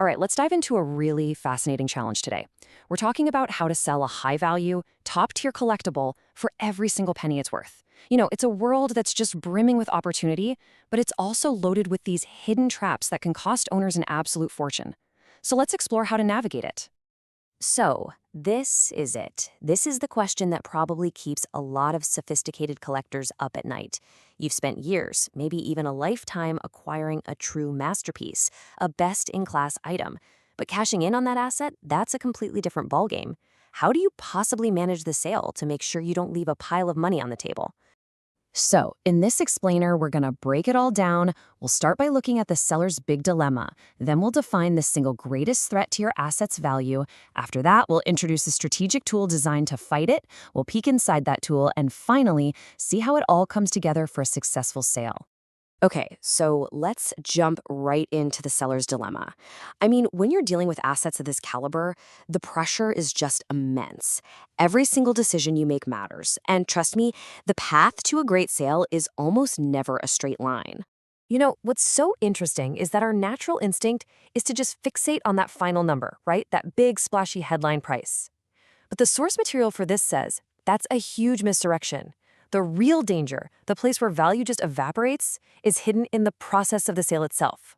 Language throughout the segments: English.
All right, let's dive into a really fascinating challenge today. We're talking about how to sell a high-value, top-tier collectible for every single penny it's worth. It's a world that's just brimming with opportunity, but it's also loaded with these hidden traps that can cost owners an absolute fortune. So let's explore how to navigate it. So, this is it. This is the question that probably keeps a lot of sophisticated collectors up at night. You've spent years, maybe even a lifetime, acquiring a true masterpiece, a best-in-class item. But cashing in on that asset, that's a completely different ballgame. How do you possibly manage the sale to make sure you don't leave a pile of money on the table? So, in this explainer, we're going to break it all down. We'll start by looking at the seller's big dilemma. Then we'll define the single greatest threat to your asset's value. After that, we'll introduce a strategic tool designed to fight it. We'll peek inside that tool and finally see how it all comes together for a successful sale. Okay, so let's jump right into the seller's dilemma. I mean, when you're dealing with assets of this caliber, the pressure is just immense. Every single decision you make matters. And trust me, the path to a great sale is almost never a straight line. What's so interesting is that our natural instinct is to just fixate on that final number, right? That big, splashy headline price. But the source material for this says that's a huge misdirection. The real danger, the place where value just evaporates, is hidden in the process of the sale itself.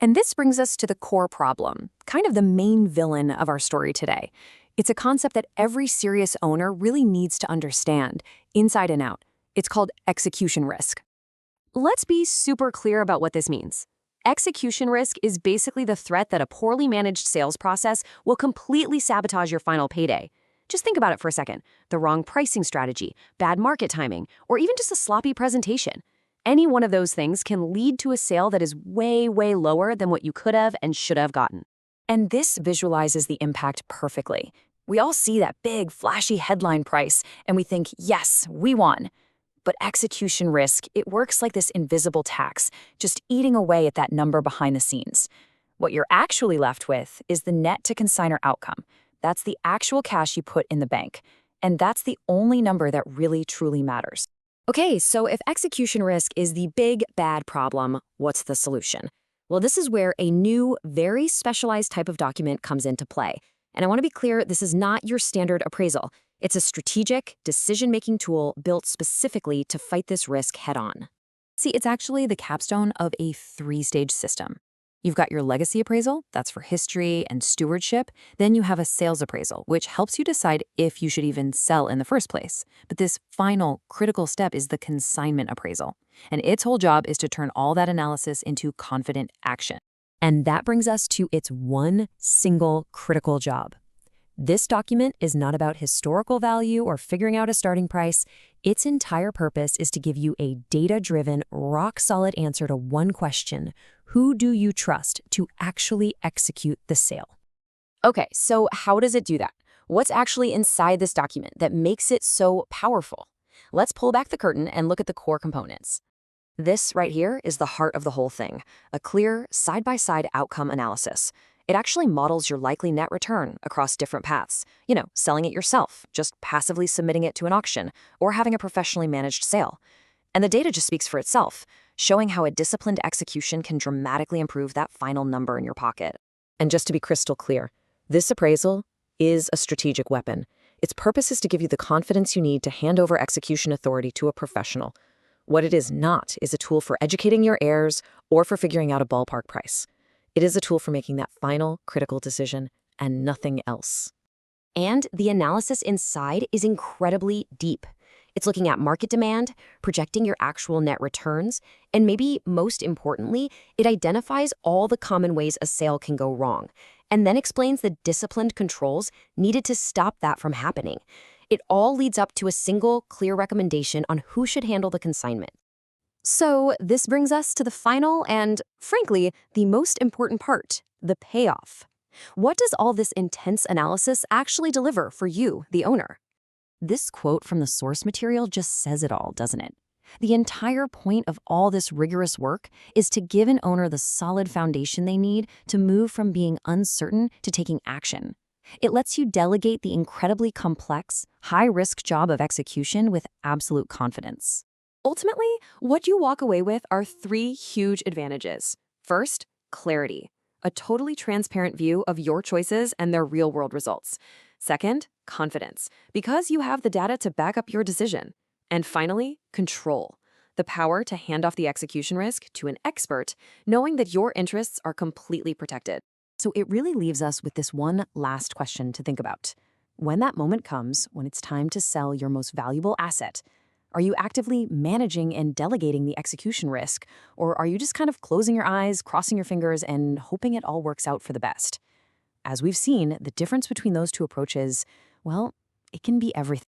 And this brings us to the core problem, kind of the main villain of our story today. It's a concept that every serious owner really needs to understand, inside and out. It's called execution risk. Let's be super clear about what this means. Execution risk is basically the threat that a poorly managed sales process will completely sabotage your final payday. Just think about it for a second. The wrong pricing strategy, bad market timing, or even just a sloppy presentation. Any one of those things can lead to a sale that is way, way lower than what you could have and should have gotten. And this visualizes the impact perfectly. We all see that big, flashy headline price, and we think, yes, we won. But execution risk, it works like this invisible tax, just eating away at that number behind the scenes. What you're actually left with is the net to consignor outcome. That's the actual cash you put in the bank. And that's the only number that really, truly matters. Okay, so if execution risk is the big, bad problem, what's the solution? Well, this is where a new, very specialized type of document comes into play. And I want to be clear, this is not your standard appraisal. It's a strategic, decision-making tool built specifically to fight this risk head-on. See, it's actually the capstone of a three-stage system. You've got your legacy appraisal, that's for history and stewardship. Then you have a sales appraisal, which helps you decide if you should even sell in the first place. But this final, critical step is the consignment appraisal. And its whole job is to turn all that analysis into confident action. And that brings us to its one single critical job. This document is not about historical value or figuring out a starting price. Its entire purpose is to give you a data-driven, rock-solid answer to one question: who do you trust to actually execute the sale? Okay, so how does it do that? What's actually inside this document that makes it so powerful? Let's pull back the curtain and look at the core components. This right here is the heart of the whole thing, a clear, side-by-side outcome analysis. It actually models your likely net return across different paths. Selling it yourself, just passively submitting it to an auction, or having a professionally managed sale. And the data just speaks for itself, showing how a disciplined execution can dramatically improve that final number in your pocket. And just to be crystal clear, this appraisal is a strategic weapon. Its purpose is to give you the confidence you need to hand over execution authority to a professional. What it is not is a tool for educating your heirs or for figuring out a ballpark price. It is a tool for making that final, critical decision and nothing else. And the analysis inside is incredibly deep. It's looking at market demand, projecting your actual net returns, and maybe most importantly, it identifies all the common ways a sale can go wrong, and then explains the disciplined controls needed to stop that from happening. It all leads up to a single, clear recommendation on who should handle the consignment. So this brings us to the final and, frankly, the most important part, the payoff. What does all this intense analysis actually deliver for you, the owner? This quote from the source material just says it all, doesn't it? The entire point of all this rigorous work is to give an owner the solid foundation they need to move from being uncertain to taking action. It lets you delegate the incredibly complex, high-risk job of execution with absolute confidence. Ultimately, what you walk away with are three huge advantages. First, clarity. a totally transparent view of your choices and their real-world results. Second, confidence, because you have the data to back up your decision. And finally, control, the power to hand off the execution risk to an expert, knowing that your interests are completely protected. So it really leaves us with this one last question to think about. When that moment comes, when it's time to sell your most valuable asset, are you actively managing and delegating the execution risk, or are you just kind of closing your eyes, crossing your fingers, and hoping it all works out for the best? As we've seen, the difference between those two approaches, well, it can be everything.